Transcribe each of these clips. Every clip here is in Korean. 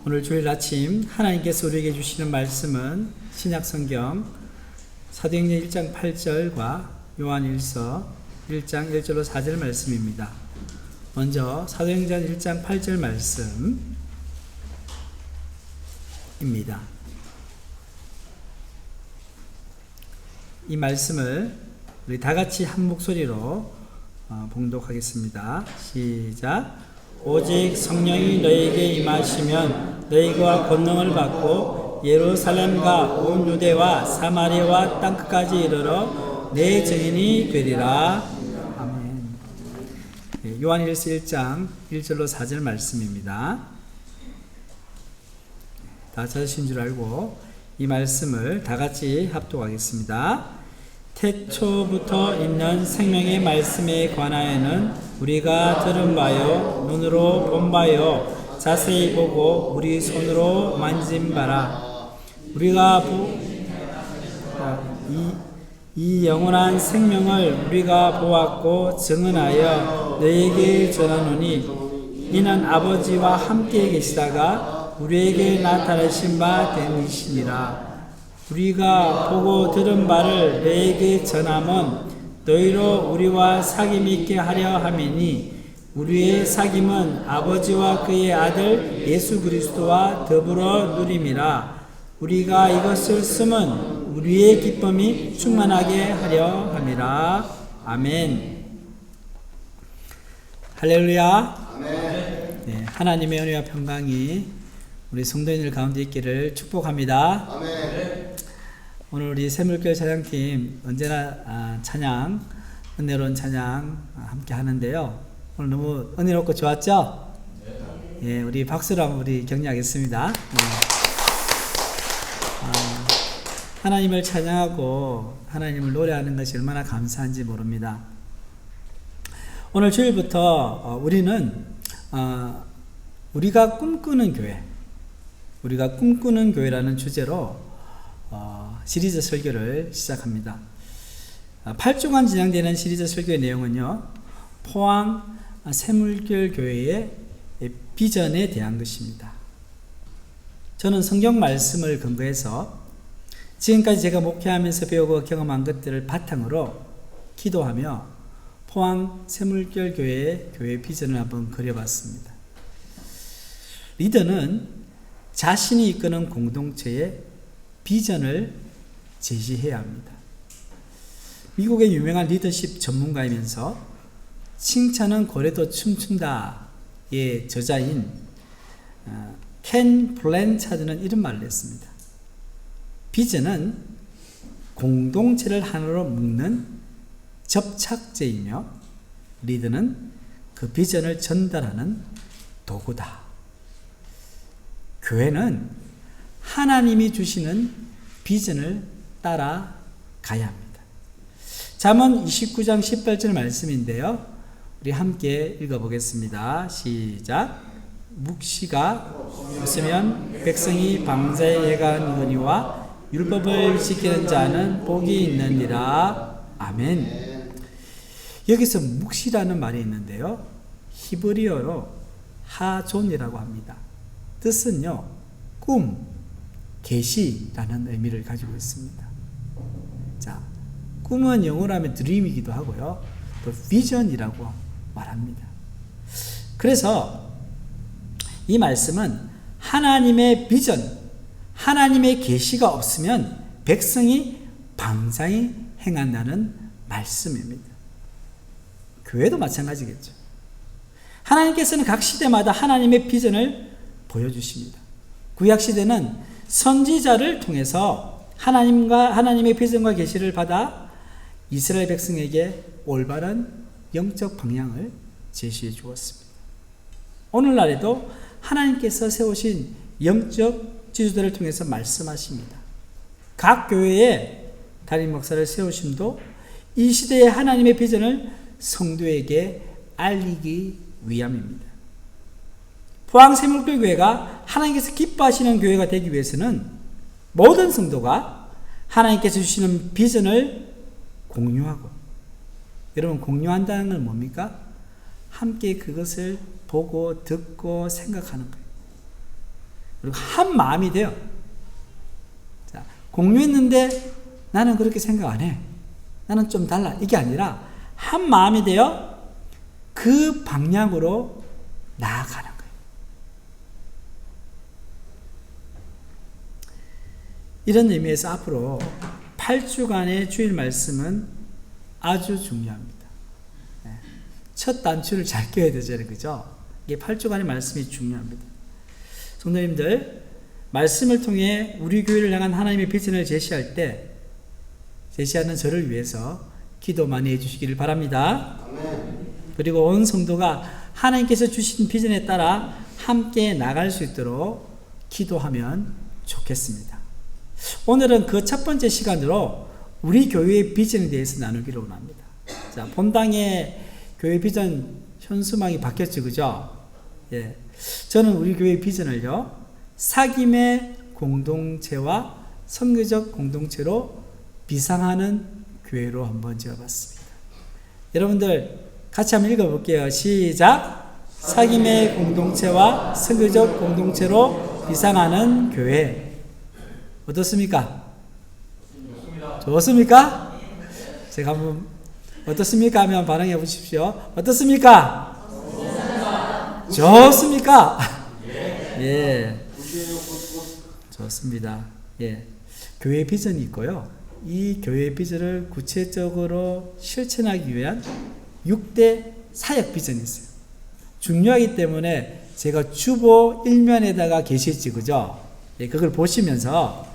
오늘 주일 아침 하나님께서 우리에게 주시는 말씀은 신약성경 사도행전 1장 8절과 요한일서 1장 1절로 4절 말씀입니다. 먼저 사도행전 1장 8절 말씀입니다. 이 말씀을 우리 다 같이 한 목소리로 봉독하겠습니다. 시작. 오직 성령이 너희에게 임하시면 너희가 권능을 받고 예루살렘과 온 유대와 사마리아와 땅끝까지 이르러 내 증인이 되리라. 아멘. 요한일서 1장 1절로 4절 말씀입니다. 다 찾으신 줄 알고 이 말씀을 다 같이 합독하겠습니다. 태초부터 있는 생명의 말씀에 관하여는 우리가 들은 바요 눈으로 본 바요 자세히 보고 우리 손으로 만진 바라. 우리가 이 영원한 생명을 우리가 보았고 증언하여 너희에게 전하노니 이는 아버지와 함께 계시다가 우리에게 나타나신 바 됨이시니라. 우리가 보고 들은 바를 너희에게 전함은 너희로 우리와 사귐 있게 하려 함이니 우리의 사귐은 아버지와 그의 아들 예수 그리스도와 더불어 누림이라. 우리가 이것을 쓰면 우리의 기쁨이 충만하게 하려 함이라. 아멘. 할렐루야. 아멘. 네, 하나님의 은혜와 평강이 우리 성도인들 가운데 있기를 축복합니다. 아멘. 오늘 우리 샘물교회 찬양팀 언제나 찬양, 은혜로운 찬양 함께 하는데요. 오늘 너무 은혜롭고 좋았죠? 네. 예, 우리 박수로 한번 우리 격려하겠습니다. 네. 하나님을 찬양하고 하나님을 노래하는 것이 얼마나 감사한지 모릅니다. 오늘 주일부터 우리는 우리가 꿈꾸는 교회, 우리가 꿈꾸는 교회라는 주제로 시리즈 설교를 시작합니다. 8주간 진행되는 시리즈 설교의 내용은요, 포항 샘물교회 교회의 비전에 대한 것입니다. 저는 성경 말씀을 근거해서 지금까지 제가 목회하면서 배우고 경험한 것들을 바탕으로 기도하며 포항 샘물교회 교회의 교회 비전을 한번 그려봤습니다. 리더는 자신이 이끄는 공동체의 비전을 제시해야 합니다. 미국의 유명한 리더십 전문가이면서 칭찬은 고래도 춤춘다의 저자인 켄 블랜차드는 이런 말을 했습니다. 비전은 공동체를 하나로 묶는 접착제이며 리더는 그 비전을 전달하는 도구다. 교회는 하나님이 주시는 비전을 따라가야 합니다. 잠언 29장 18절 말씀인데요. 우리 함께 읽어보겠습니다. 시작. 묵시가 없으면 백성이 방자에 예가하느니와 율법을 지키는 자는 복이 있느니라. 아멘. 여기서 묵시라는 말이 있는데요. 히브리어로 하존이라고 합니다. 뜻은요, 꿈, 계시라는 의미를 가지고 있습니다. 자, 꿈은 영어로 하면 드림이기도 하고요, 또 비전이라고 말합니다. 그래서 이 말씀은 하나님의 비전, 하나님의 계시가 없으면 백성이 방자히 행한다는 말씀입니다. 교회도 마찬가지겠죠. 하나님께서는 각 시대마다 하나님의 비전을 보여주십니다. 구약시대는 선지자를 통해서 하나님의 비전과 계시를 받아 이스라엘 백성에게 올바른 영적 방향을 제시해 주었습니다. 오늘날에도 하나님께서 세우신 영적 지도자를 통해서 말씀하십니다. 각 교회에 담임 목사를 세우심도 이 시대의 하나님의 비전을 성도에게 알리기 위함입니다. 포항 샘물교회 교회가 하나님께서 기뻐하시는 교회가 되기 위해서는 모든 성도가 하나님께서 주시는 비전을 공유하고, 여러분 공유한다는 건 뭡니까? 함께 그것을 보고 듣고 생각하는 거예요. 그리고 한 마음이 돼요. 자, 공유했는데 나는 그렇게 생각 안 해. 나는 좀 달라. 이게 아니라 한 마음이 되어 그 방향으로 나아가는 거예요. 이런 의미에서 앞으로 8주간의 주일 말씀은 아주 중요합니다. 첫 단추를 잘 껴야 되잖아요. 그죠? 이게 8주간의 말씀이 중요합니다. 성도님들, 말씀을 통해 우리 교회를 향한 하나님의 비전을 제시하는 저를 위해서 기도 많이 해주시기를 바랍니다. 그리고 온 성도가 하나님께서 주신 비전에 따라 함께 나갈 수 있도록 기도하면 좋겠습니다. 오늘은 그 첫 번째 시간으로 우리 교회의 비전에 대해서 나누기를 원합니다. 자, 본당의 교회 비전 현수막이 바뀌었죠, 그죠? 예. 저는 우리 교회 비전을요, 사귐의 공동체와 선교적 공동체로 비상하는 교회로 한번 지어봤습니다. 여러분들 같이 한번 읽어볼게요. 시작! 사귐의 공동체와 선교적 공동체로 비상하는 교회. 어떻습니까? 좋습니까? 제가 한번 어떻습니까? 하면 반응해 보십시오. 어떻습니까? 좋습니까? 예. 좋습니다. 예. 교회 비전이 있고요. 이 교회 비전을 구체적으로 실천하기 위한 6대 사역 비전이 있어요. 중요하기 때문에 제가 주보 1면에다가 게시했지, 그죠? 예, 그걸 보시면서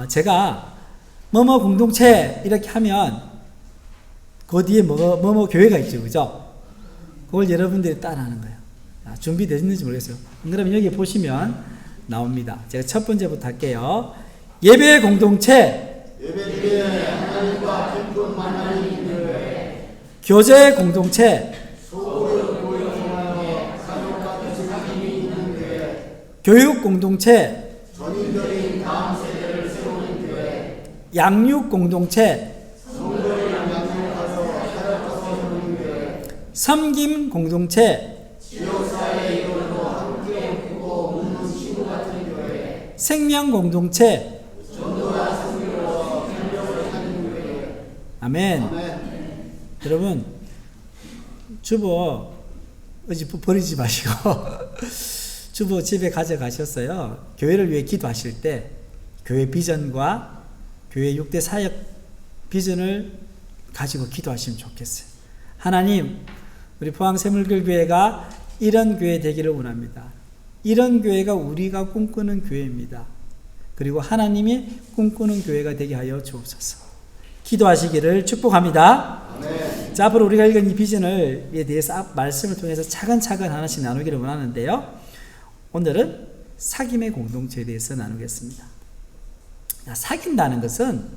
제가 뭐뭐 공동체 이렇게 하면 그 뒤에 뭐뭐 교회가 있죠, 그죠? 그걸 여러분들이 따라하는 거예요. 준비되셨는지 모르겠어요. 그러면 여기 보시면 나옵니다. 제가 첫 번째부터 할게요. 예배 공동체, 하나님과 깊은 만남이 있는 교회, 교제 공동체, 교육 공동체, 전인들인 다음 세대를 세우는 교회, 양육 공동체, 성도를 양육하여 사역하여 세우는 교회, 섬김 공동체, 지역사회 이론도 함께 꾸고 묻는 친구 같은 교회, 생명 공동체, 전도와 선교로 협력을 하는 교회. 아멘. 아멘. 여러분, 주보 버리지 마시고 주보 집에 가져가셨어요. 교회를 위해 기도하실 때 교회 비전과 교회 6대 사역 비전을 가지고 기도하시면 좋겠어요. 하나님, 우리 포항 새물교회가 이런 교회 되기를 원합니다. 이런 교회가 우리가 꿈꾸는 교회입니다. 그리고 하나님이 꿈꾸는 교회가 되게 하여 주옵소서. 기도하시기를 축복합니다. 아멘. 자, 앞으로 우리가 읽은 이 비전에 대해서 말씀을 통해서 차근차근 하나씩 나누기를 원하는데요. 오늘은 사귐의 공동체에 대해서 나누겠습니다. 사귄다는 것은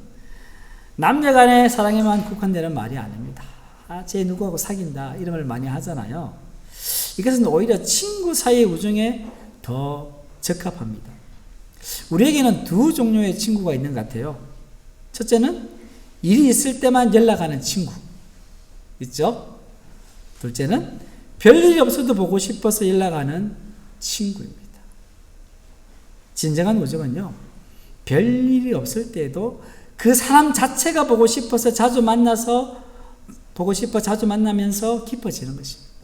남녀 간의 사랑에만 국한되는 말이 아닙니다. 쟤 누구하고 사귄다 이런 말 많이 하잖아요. 이것은 오히려 친구 사이의 우정에 더 적합합니다. 우리에게는 두 종류의 친구가 있는 것 같아요. 첫째는 일이 있을 때만 연락하는 친구 있죠? 둘째는 별일이 없어도 보고 싶어서 연락하는 친구입니다. 진정한 우정은요, 별일이 없을 때에도 그 사람 자체가 보고 싶어서 자주 만나면서 깊어지는 것입니다.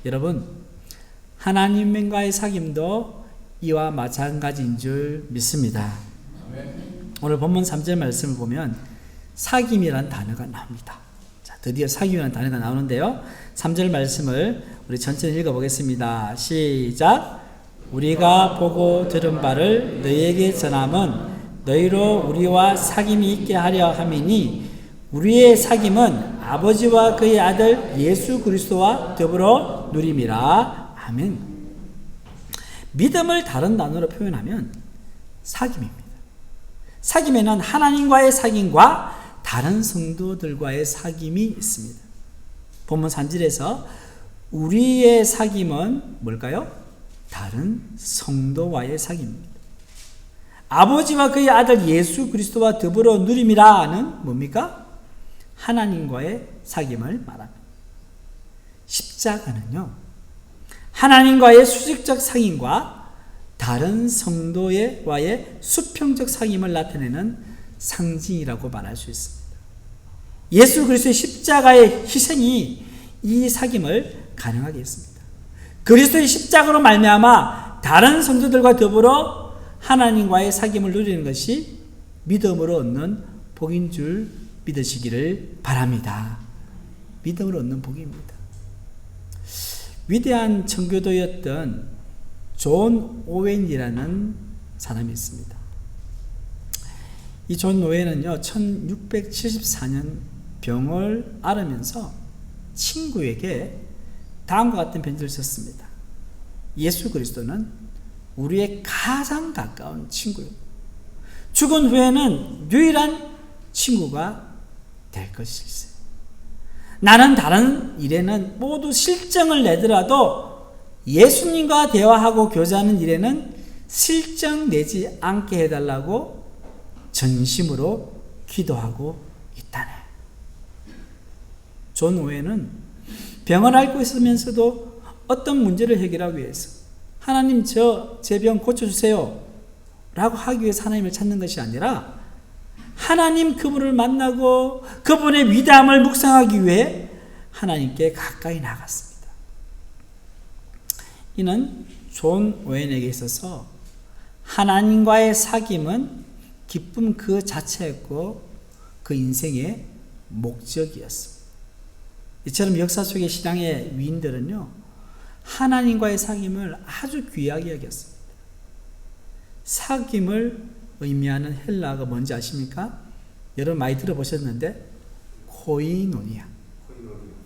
여러분, 하나님과의 사귐도 이와 마찬가지인 줄 믿습니다. 오늘 본문 3절 말씀을 보면 사귐이라는 단어가 나옵니다. 자, 드디어 사귐이라는 단어가 나오는데요. 3절 말씀을 우리 전체를 읽어보겠습니다. 시작! 우리가 보고 들은 바를 너희에게 전함은 너희로 우리와 사귐이 있게 하려 함이니 우리의 사귐은 아버지와 그의 아들 예수 그리스도와 더불어 누림이라. 아멘. 믿음을 다른 단어로 표현하면 사귐입니다. 사귐에는 하나님과의 사귐과 다른 성도들과의 사귐이 있습니다. 본문 3절에서 우리의 사귐은 뭘까요? 다른 성도와의 사귐입니다. 아버지와 그의 아들 예수 그리스도와 더불어 누림이라는 뭡니까? 하나님과의 사귐을 말합니다. 십자가는요, 하나님과의 수직적 상임과 다른 성도와의 수평적 상임을 나타내는 상징이라고 말할 수 있습니다. 예수 그리스도의 십자가의 희생이 이 사귐을 가능하게 했습니다. 그리스도의 십자가로 말미암아 다른 성도들과 더불어 하나님과의 사귐을 누리는 것이 믿음으로 얻는 복인 줄 믿으시기를 바랍니다. 믿음으로 얻는 복입니다. 위대한 청교도였던 존 오웬이라는 사람이 있습니다. 이 존 오웬은요, 1674년 병을 앓으면서 친구에게 다음과 같은 편지를 썼습니다. 예수 그리스도는 우리의 가장 가까운 친구요. 죽은 후에는 유일한 친구가 될 것일세. 나는 다른 일에는 모두 실정을 내더라도 예수님과 대화하고 교제하는 일에는 실정 내지 않게 해달라고 전심으로 기도하고 있다네. 존 오웬은 병을 앓고 있으면서도 어떤 문제를 해결하기 위해서 하나님 제 병 고쳐주세요 라고 하기 위해서 하나님을 찾는 것이 아니라 하나님 그분을 만나고 그분의 위대함을 묵상하기 위해 하나님께 가까이 나갔습니다. 이는 존 오웬에게 있어서 하나님과의 사귐은 기쁨 그 자체였고 그 인생의 목적이었습니다. 이처럼 역사 속의 신앙의 위인들은요, 하나님과의 사귐을 아주 귀하게 여겼습니다. 사귐을 의미하는 헬라어가 뭔지 아십니까? 여러분 많이 들어보셨는데 코이노니아.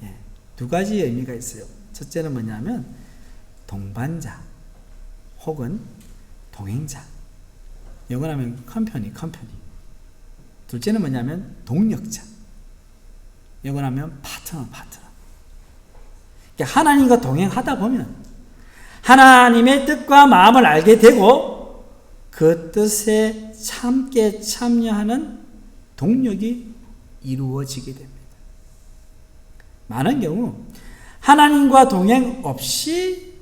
예, 두 가지 의미가 있어요. 첫째는 뭐냐면 동반자 혹은 동행자. 영어로 컴퍼니. 둘째는 뭐냐면 동력자. 영어로 하면 파트너. 그러니까 하나님과 동행하다 보면 하나님의 뜻과 마음을 알게 되고 그 뜻에 함께 참여하는 동력이 이루어지게 됩니다. 많은 경우 하나님과 동행 없이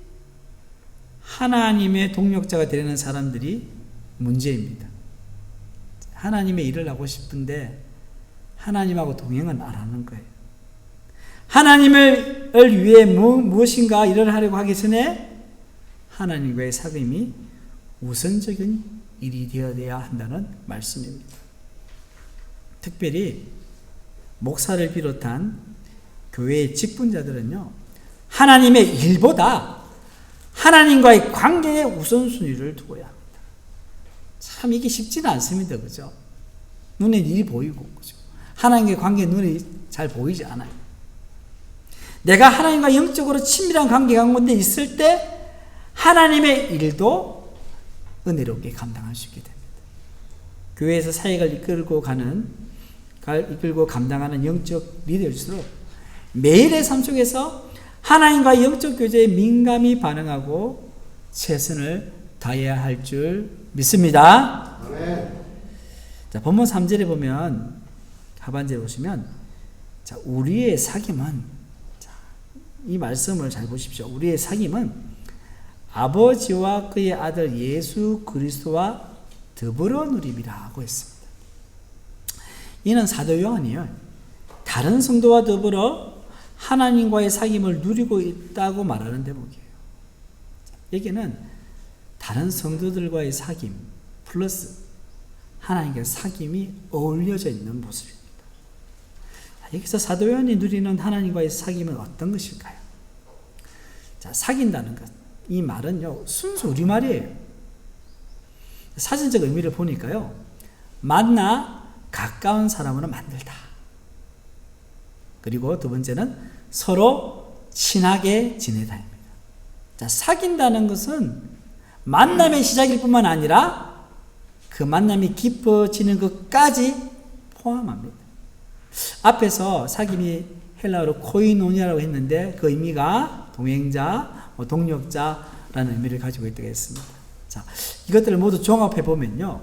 하나님의 동력자가 되려는 사람들이 문제입니다. 하나님의 일을 하고 싶은데 하나님하고 동행은 안 하는 거예요. 하나님을 위해 무엇인가 일을 하려고 하기 전에 하나님과의 사귐이 우선적인 일이 되어야 한다는 말씀입니다. 특별히 목사를 비롯한 교회의 직분자들은요, 하나님의 일보다 하나님과의 관계에 우선순위를 두어야 합니다. 참 이게 쉽지는 않습니다. 그죠? 눈에 일이 보이고, 그죠? 하나님과의 관계에 눈이 잘 보이지 않아요. 내가 하나님과 영적으로 친밀한 관계 가운데 있을 때 하나님의 일도 은혜롭게 감당할 수 있게 됩니다. 교회에서 사역을 이끌고 감당하는 영적 리더일수록 매일의 삶 속에서 하나님과 영적 교제에 민감히 반응하고 최선을 다해야 할 줄 믿습니다. 아멘. 자, 본문 3절에 보면, 하반절에 보시면, 자, 우리의 사귐은, 자, 이 말씀을 잘 보십시오. 우리의 사귐은 아버지와 그의 아들 예수 그리스도와 더불어 누림이라 하고 했습니다. 이는 사도 요한이요, 다른 성도와 더불어 하나님과의 사귐을 누리고 있다고 말하는 대목이에요. 여기는 다른 성도들과의 사귐 플러스 하나님과의 사귐이 어울려져 있는 모습입니다. 여기서 사도 요한이 누리는 하나님과의 사귐은 어떤 것일까요? 자, 사귄다는 것, 이 말은요, 순수 우리말이에요. 사전적 의미를 보니까요, 만나 가까운 사람으로 만들다. 그리고 두 번째는 서로 친하게 지내다입니다. 자, 사귄다는 것은 만남의 시작일 뿐만 아니라 그 만남이 깊어지는 것까지 포함합니다. 앞에서 사귐이 헬라어로 코이노니아라고 했는데 그 의미가 동행자, 동력자라는 의미를 가지고 있다고 했습니다. 자, 이것들을 모두 종합해 보면요,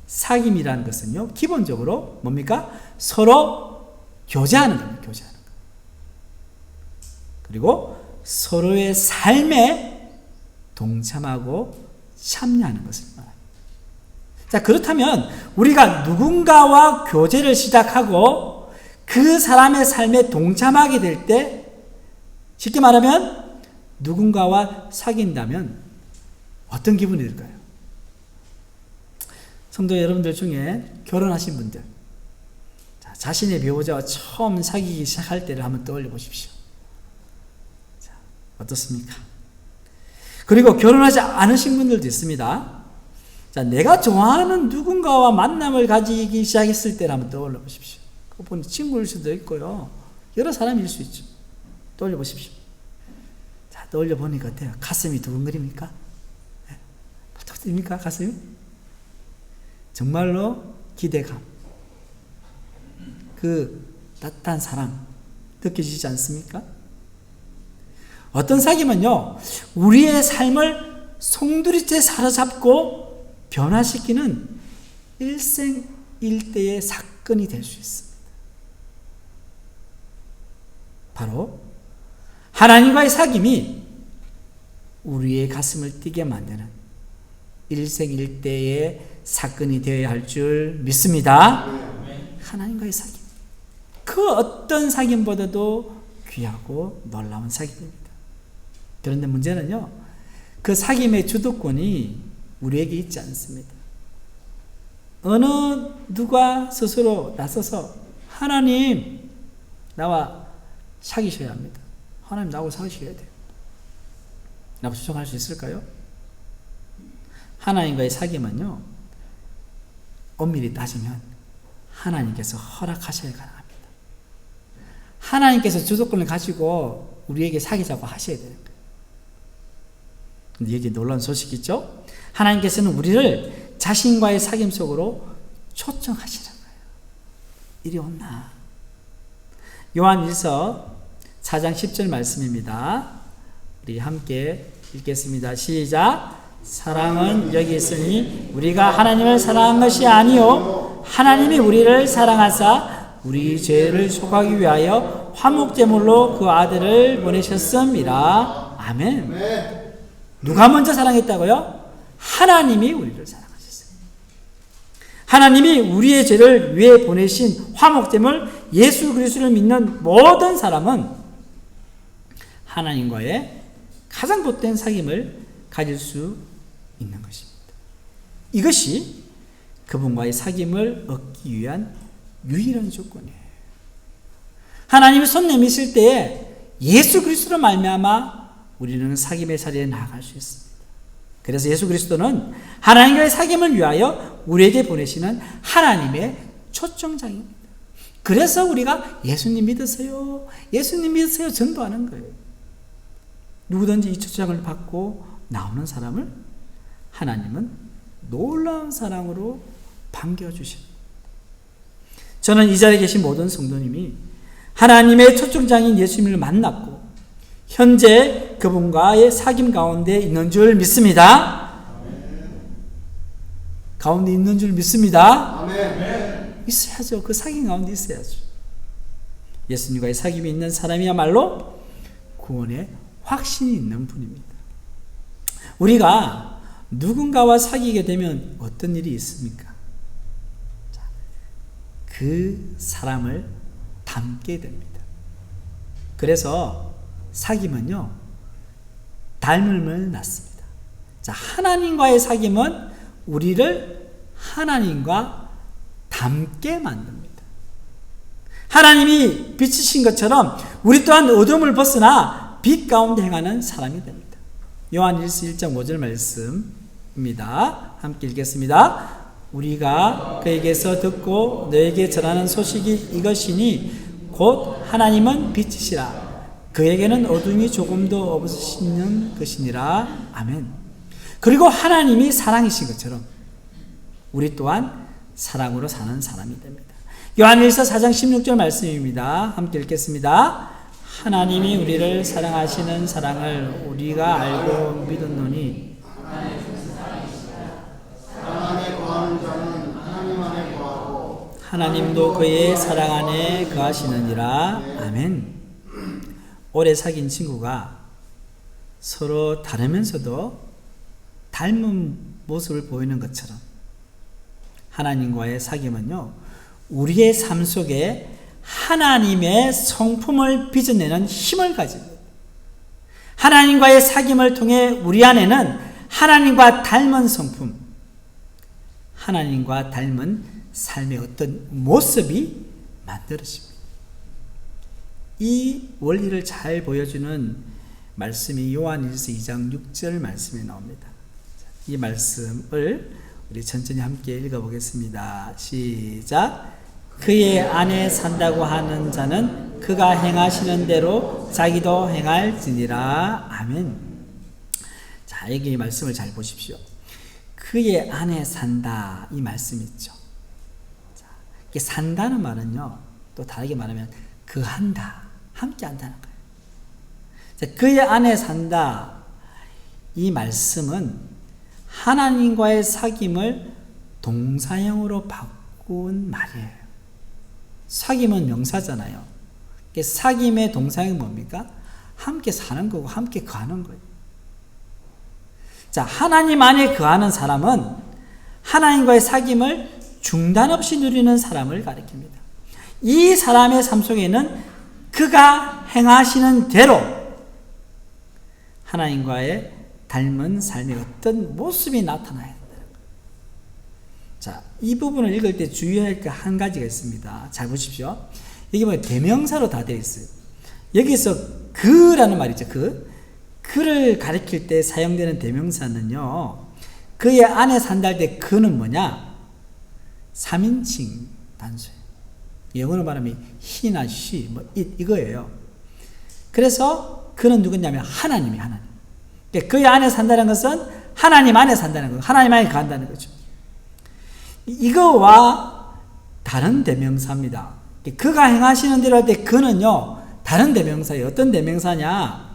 사귐이라는 것은요, 기본적으로 뭡니까? 서로 교제하는 겁니다. 교제하는 것. 그리고 서로의 삶에 동참하고 참여하는 것을 말합니다. 자, 그렇다면 우리가 누군가와 교제를 시작하고 그 사람의 삶에 동참하게 될 때, 쉽게 말하면 누군가와 사귄다면 어떤 기분이 들까요? 성도 여러분들 중에 결혼하신 분들, 자신의 배우자와 처음 사귀기 시작할 때를 한번 떠올려 보십시오. 자, 어떻습니까? 그리고 결혼하지 않으신 분들도 있습니다. 자, 내가 좋아하는 누군가와 만남을 가지기 시작했을 때를 한번 떠올려 보십시오. 그분 친구일 수도 있고요. 여러 사람일 수 있죠. 떠올려 보십시오. 자, 떠올려 보니까 어때요? 가슴이 두근거립니까? 네. 어떻게 됩니까? 가슴이? 정말로 기대감, 그 따뜻한 사랑 느껴지지 않습니까? 어떤 사귐은요, 우리의 삶을 송두리째 사로잡고 변화시키는 일생일대의 사건이 될 수 있습니다. 바로 하나님과의 사귐이 우리의 가슴을 뛰게 만드는 일생일대의 사건이 되어야 할 줄 믿습니다. 하나님과의 사귐, 그 어떤 사귐보다도 귀하고 놀라운 사귐입니다. 그런데 문제는요, 그 사귐의 주도권이 우리에게 있지 않습니다. 어느 누가 스스로 나서서 하나님 나와 사귀셔야 합니다. 하나님 나하고 사귀셔야 돼요. 라고 주장할 수 있을까요? 하나님과의 사귐은요, 엄밀히 따지면 하나님께서 허락하셔야 가능합니다. 하나님께서 주도권을 가지고 우리에게 사귀자고 하셔야 되는 거예요. 근데 여기 놀라운 소식이죠? 하나님께서는 우리를 자신과의 사귐 속으로 초청하시는 거예요. 이리 온나. 요한 1서 4장 10절 말씀입니다. 우리 함께 읽겠습니다. 시작. 사랑은 여기 있으니 우리가 하나님을 사랑한 것이 아니요 하나님이 우리를 사랑하사 우리 죄를 속하기 위하여 화목제물로 그 아들을 보내셨습니다. 아멘. 누가 먼저 사랑했다고요? 하나님이 우리를 사랑하셨어요. 하나님이 우리의 죄를 위해 보내신 화목제물 예수 그리스도를 믿는 모든 사람은 하나님과의 가장 복된 사귐을 가질 수 있는 것입니다. 이것이 그분과의 사귐을 얻기 위한 유일한 조건이에요. 하나님이 손 내미실 때에 예수 그리스도로 말미암아 우리는 사귐의 자리에 나아갈 수 있습니다. 그래서 예수 그리스도는 하나님과의 사귐을 위하여 우리에게 보내시는 하나님의 초청장입니다. 그래서 우리가 예수님 믿으세요, 예수님 믿으세요 전도하는 거예요. 누구든지 이 초청을 받고 나오는 사람을 하나님은 놀라운 사랑으로 반겨주십니다. 저는 이 자리에 계신 모든 성도님이 하나님의 초청장인 예수님을 만났고 현재 그분과의 사귐 가운데 있는 줄 믿습니다. 가운데 있는 줄 믿습니다. 있어야죠. 그 사귐 가운데 있어야죠. 예수님과의 사귐이 있는 사람이야말로 구원의 확신이 있는 분입니다. 우리가 누군가와 사귀게 되면 어떤 일이 있습니까? 그 사람을 닮게 됩니다. 그래서 사귐은요, 닮음을 낳습니다. 자, 하나님과의 사귐은 우리를 하나님과 닮게 만듭니다. 하나님이 빛이신 것처럼 우리 또한 어둠을 벗어나 빛 가운데 행하는 사람이 됩니다. 요한 1장 5절 말씀입니다. 함께 읽겠습니다. 우리가 그에게서 듣고 너에게 전하는 소식이 이것이니 곧 하나님은 빛이시라. 그에게는 어둠이 조금도 없으시는 것이니라. 아멘. 그리고 하나님이 사랑이신 것처럼 우리 또한 사랑으로 사는 사람이 됩니다. 요한일서 4장 16절 말씀입니다. 함께 읽겠습니다. 하나님이 우리를 사랑하시는 사랑을 우리가 알고 믿었노니 하나님도 그의 사랑 안에 거하시느니라. 아멘. 오래 사귄 친구가 서로 다르면서도 닮은 모습을 보이는 것처럼 하나님과의 사귐은요, 우리의 삶 속에 하나님의 성품을 빚어내는 힘을 가집니다. 하나님과의 사귐을 통해 우리 안에는 하나님과 닮은 성품, 하나님과 닮은 삶의 어떤 모습이 만들어집니다. 이 원리를 잘 보여주는 말씀이 요한일서 2장 6절 말씀에 나옵니다. 이 말씀을 우리 천천히 함께 읽어보겠습니다. 시작. 그의 안에 산다고 하는 자는 그가 행하시는 대로 자기도 행할지니라. 아멘. 자, 여기 말씀을 잘 보십시오. 그의 안에 산다, 이 말씀 있죠. 자, 이게 산다는 말은요, 또 다르게 말하면 그한다, 함께 한다는 거예요. 자, 그의 안에 산다, 이 말씀은 하나님과의 사귐을 동사형으로 바꾼 말이에요. 사귐은 명사잖아요. 사귐의 동사형이 뭡니까? 함께 사는 거고 함께 거하는 거예요. 자, 하나님 안에 거하는 사람은 하나님과의 사귐을 중단 없이 누리는 사람을 가리킵니다. 이 사람의 삶 속에는 그가 행하시는 대로 하나님과의 닮은 삶의 어떤 모습이 나타나야 된다. 자, 이 부분을 읽을 때 주의할 게 한 가지가 있습니다. 잘 보십시오. 여기 보면 대명사로 다 되어 있어요. 여기서 그라는 말이죠. 그를 가리킬 때 사용되는 대명사는요, 그의 안에 산다 할 때 그는 뭐냐? 3인칭 단수예요. 영어로 말하면 he나 she, 뭐 이거예요. 그래서 그는 누구냐면 하나님이 하나님. 그의 안에 산다는 것은 하나님 안에 산다는 거예요. 하나님 안에 거한다는 거죠. 이거와 다른 대명사입니다. 그가 행하시는 대로 할 때 그는요, 다른 대명사예요. 어떤 대명사냐?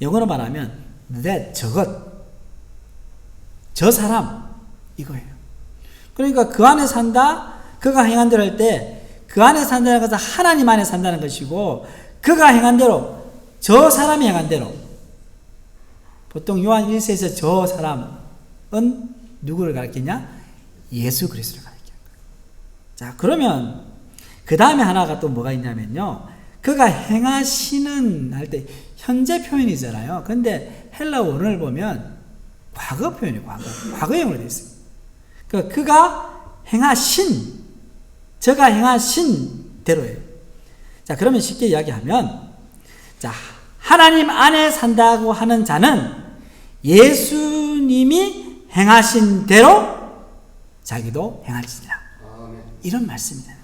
영어로 말하면 that, 저것, 저 사람, 이거예요. 그러니까 그 안에 산다, 그가 행한 대로 할 때 그 안에 산다는 것은 하나님 안에 산다는 것이고, 그가 행한 대로, 저 사람이 행한 대로, 보통 요한 1서에서 저 사람은 누구를 가리키냐? 예수 그리스도를 가리켜요. 자, 그러면 그 다음에 하나가 또 뭐가 있냐면요, 그가 행하시는 할 때 현재 표현이잖아요. 근데 헬라 원어를 보면 과거 표현이에요. 과거형으로 되어 있어요. 그가 행하신, 저가 행하신 대로예요. 자, 그러면 쉽게 이야기하면, 자, 하나님 안에 산다고 하는 자는 예수님이 행하신 대로 자기도 행할지니라. 이런 말씀이잖아요.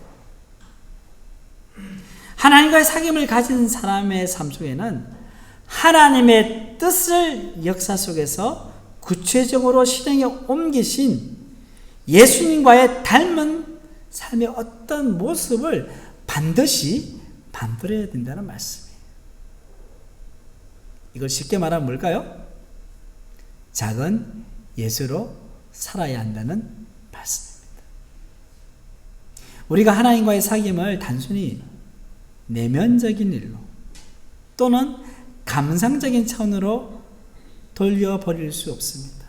하나님과의 사귐을 가진 사람의 삶 속에는 하나님의 뜻을 역사 속에서 구체적으로 실행에 옮기신 예수님과의 닮은 삶의 어떤 모습을 반드시 만들어야 된다는 말씀이에요. 이걸 쉽게 말하면 뭘까요? 작은 예수로 살아야 한다는 말씀입니다. 우리가 하나님과의 사귐을 단순히 내면적인 일로 또는 감상적인 차원으로 돌려버릴 수 없습니다.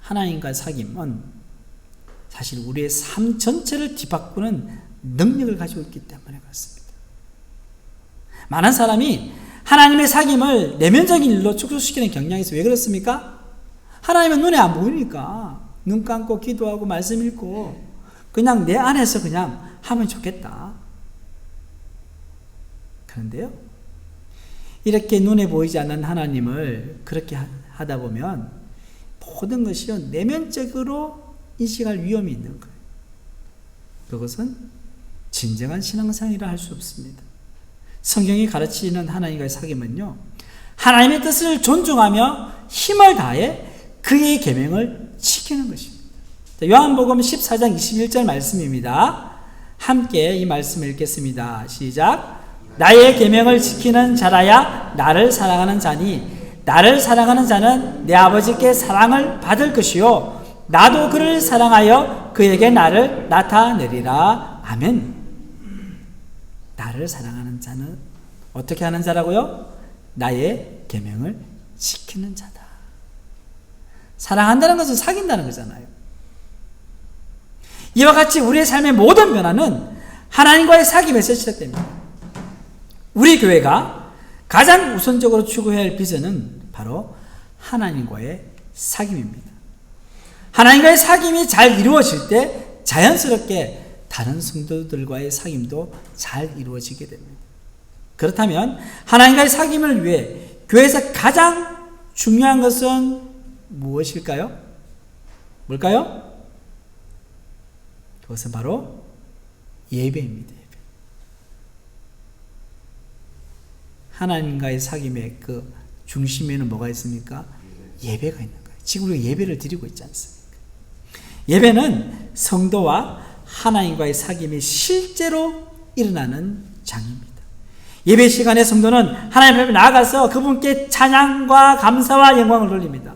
하나님과의 사귐은 사실 우리의 삶 전체를 뒤바꾸는 능력을 가지고 있기 때문에 그렇습니다. 많은 사람이 하나님의 사귐을 내면적인 일로 축소시키는 경향이 있어요. 왜 그렇습니까? 하나님은 눈에 안 보이니까 눈 감고 기도하고 말씀 읽고 그냥 내 안에서 그냥 하면 좋겠다. 그런데요, 이렇게 눈에 보이지 않는 하나님을 그렇게 하다 보면 모든 것이 내면적으로 인식할 위험이 있는 거예요. 그것은 진정한 신앙생활이라 할 수 없습니다. 성경이 가르치는 하나님과의 사귐은요, 하나님의 뜻을 존중하며 힘을 다해 그의 계명을 지키는 것입니다. 요한복음 14장 21절 말씀입니다. 함께 이 말씀을 읽겠습니다. 시작. 나의 계명을 지키는 자라야 나를 사랑하는 자니 나를 사랑하는 자는 내 아버지께 사랑을 받을 것이요 나도 그를 사랑하여 그에게 나를 나타내리라. 아멘. 나를 사랑하는 자는 어떻게 하는 자라고요? 나의 계명을 지키는 자다. 사랑한다는 것은 사귄다는 거잖아요. 이와 같이 우리의 삶의 모든 변화는 하나님과의 사귐에서 시작됩니다. 우리 교회가 가장 우선적으로 추구해야 할 비전은 바로 하나님과의 사귐입니다. 하나님과의 사귐이 잘 이루어질 때 자연스럽게 다른 성도들과의 사귐도 잘 이루어지게 됩니다. 그렇다면 하나님과의 사귐을 위해 교회에서 가장 중요한 것은 무엇일까요? 뭘까요? 그것은 바로 예배입니다. 예배. 하나님과의 사귐의 그 중심에는 뭐가 있습니까? 예배가 있는 거예요. 지금 우리가 예배를 드리고 있지 않습니까? 예배는 성도와 하나님과의 사귐이 실제로 일어나는 장입니다. 예배 시간에 성도는 하나님 앞에 나아가서 그분께 찬양과 감사와 영광을 돌립니다.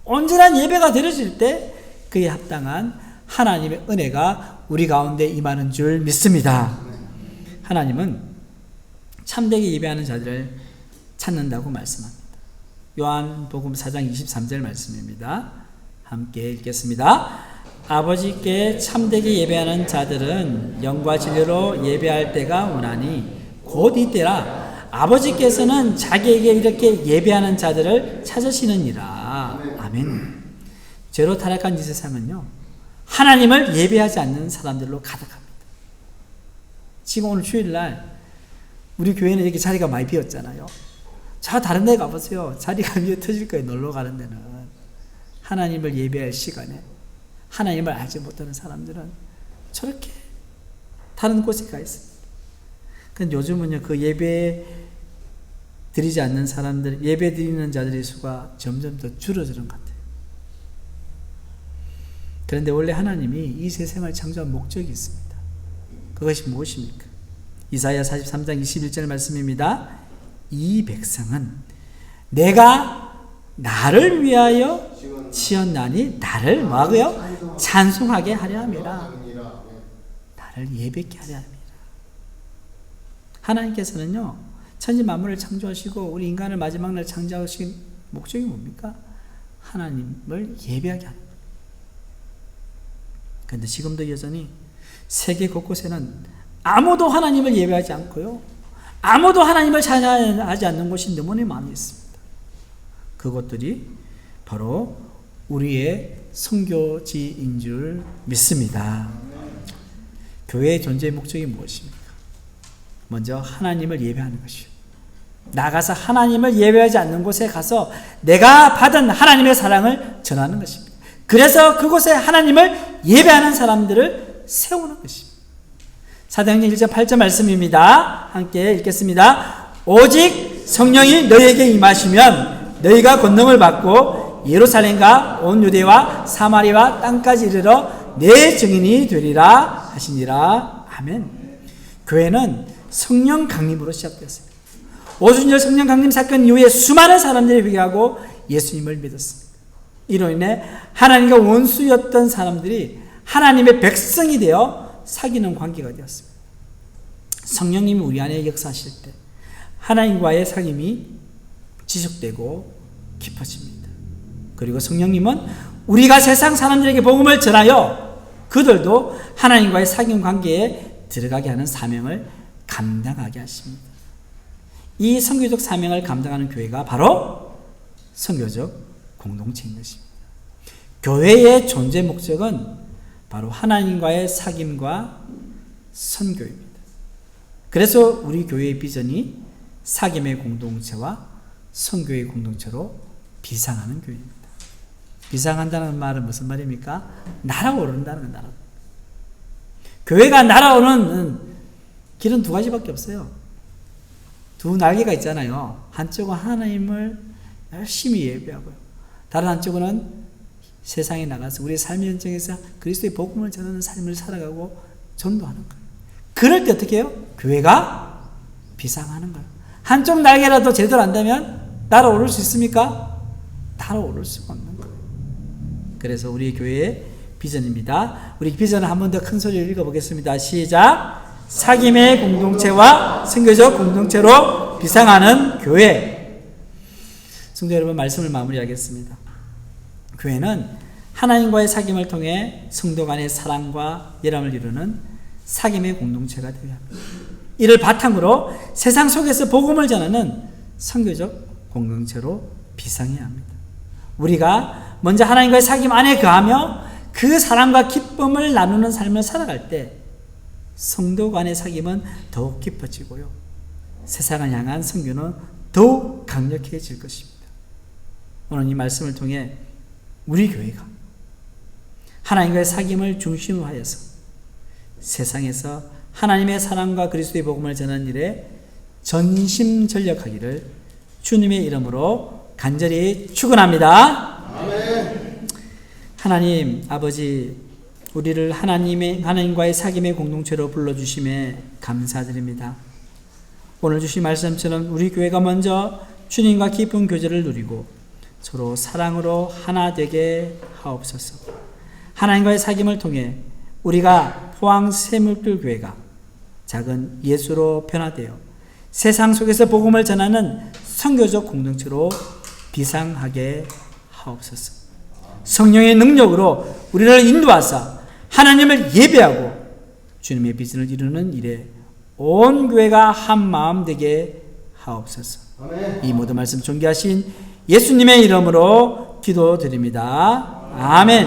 온전한 예배가 드려질 때 그에 합당한 하나님의 은혜가 우리 가운데 임하는 줄 믿습니다. 하나님은 참되게 예배하는 자들을 찾는다고 말씀합니다. 요한복음 4장 23절 말씀입니다. 함께 읽겠습니다. 아버지께 참되게 예배하는 자들은 영과 진리로 예배할 때가 오나니 곧 이때라. 아버지께서는 자기에게 이렇게 예배하는 자들을 찾으시느니라. 아멘. 죄로 타락한 이 세상은요, 하나님을 예배하지 않는 사람들로 가득합니다. 지금 오늘 주일날 우리 교회는 이렇게 자리가 많이 비었잖아요. 저 다른 데 가보세요. 자리가 비어 터질 거예요. 놀러 가는 데는. 하나님을 예배할 시간에 하나님을 알지 못하는 사람들은 저렇게 다른 곳에 가 있습니다. 근데 요즘은요, 그 예배 드리지 않는 사람들, 예배 드리는 자들의 수가 점점 더 줄어드는 것 같아요. 그런데 원래 하나님이 이 세상을 창조한 목적이 있습니다. 그것이 무엇입니까? 이사야 43장 21절 말씀입니다. 이 백성은 내가 나를 위하여 지었나니 나를 뭐하고요? 찬송하게 하려 함이라. 나를 예배케 하려 함이라. 하나님께서는요, 천지 만물을 창조하시고 우리 인간을 마지막 날 창조하신 목적이 뭡니까? 하나님을 예배하게 하는 거예요. 그런데 지금도 여전히 세계 곳곳에는 아무도 하나님을 예배하지 않고요, 아무도 하나님을 찬양하지 않는 곳이 너무나 많이 있습니다. 그것들이 바로 우리의 선교지인 줄 믿습니다. 교회의 존재의 목적이 무엇입니까? 먼저 하나님을 예배하는 것이요, 나가서 하나님을 예배하지 않는 곳에 가서 내가 받은 하나님의 사랑을 전하는 것입니다. 그래서 그곳에 하나님을 예배하는 사람들을 세우는 것입니다. 사도행전 1장 8절 말씀입니다. 함께 읽겠습니다. 오직 성령이 너희에게 임하시면 너희가 권능을 받고 예루살렘과 온 유대와 사마리아 땅까지 이르러 내 증인이 되리라 하시니라. 아멘. 교회는 성령 강림으로 시작됐습니다. 오순절 성령 강림 사건 이후에 수많은 사람들이 회개하고 예수님을 믿었습니다. 이로 인해 하나님과 원수였던 사람들이 하나님의 백성이 되어 사귀는 관계가 되었습니다. 성령님이 우리 안에 역사하실 때 하나님과의 사귐이 지속되고 깊어집니다. 그리고 성령님은 우리가 세상 사람들에게 복음을 전하여 그들도 하나님과의 사귐 관계에 들어가게 하는 사명을 감당하게 하십니다. 이 선교적 사명을 감당하는 교회가 바로 선교적 공동체인 것입니다. 교회의 존재 목적은 바로 하나님과의 사귐과 선교입니다. 그래서 우리 교회의 비전이 사귐의 공동체와 선교의 공동체로 비상하는 교회입니다. 비상한다는 말은 무슨 말입니까? 날아오른다는 거, 교회가 날아오는 길은 두 가지밖에 없어요. 두 날개가 있잖아요. 한쪽은 하나님을 열심히 예배하고요, 다른 한쪽은 세상에 나가서 우리의 삶의 현장에서 그리스도의 복음을 전하는 삶을 살아가고 전도하는 거예요. 그럴 때 어떻게 해요? 교회가 비상하는 거예요. 한쪽 날개라도 제대로 안다면 날아오를 수 있습니까? 날아오를 수가 없는 거예요. 그래서 우리 교회의 비전입니다. 우리 비전을 한 번 더 큰 소리로 읽어보겠습니다. 시작. 사귐의 공동체와 선교적 공동체로 비상하는 교회. 성도 여러분, 말씀을 마무리하겠습니다. 교회는 하나님과의 사귐을 통해 성도 간의 사랑과 열함을 이루는 사귐의 공동체가 되어야 합니다. 이를 바탕으로 세상 속에서 복음을 전하는 선교적 공동체로 비상해야 합니다. 우리가 먼저 하나님과의 사귐 안에 거하며 그 사랑과 기쁨을 나누는 삶을 살아갈 때 성도 간의 사귐은 더욱 깊어지고요, 세상을 향한 선교는 더욱 강력해질 것입니다. 오늘 이 말씀을 통해 우리 교회가 하나님과의 사귐을 중심으로 하여서 세상에서 하나님의 사랑과 그리스도의 복음을 전하는 일에 전심전력하기를 주님의 이름으로 간절히 축원합니다. 아멘. 하나님 아버지, 우리를 하나님과의 사귐의 공동체로 불러주심에 감사드립니다. 오늘 주신 말씀처럼 우리 교회가 먼저 주님과 깊은 교제를 누리고 서로 사랑으로 하나 되게 하옵소서. 하나님과의 사귐을 통해 우리가 포항 새물길 교회가 작은 예수로 변화되어 세상 속에서 복음을 전하는 선교적 공동체로 비상하게 하옵소서. 성령의 능력으로 우리를 인도하사 하나님을 예배하고 주님의 비전을 이루는 일에 온 교회가 한 마음 되게 하옵소서. 아멘. 이 모든 말씀 존귀하신 예수님의 이름으로 기도드립니다. 아멘.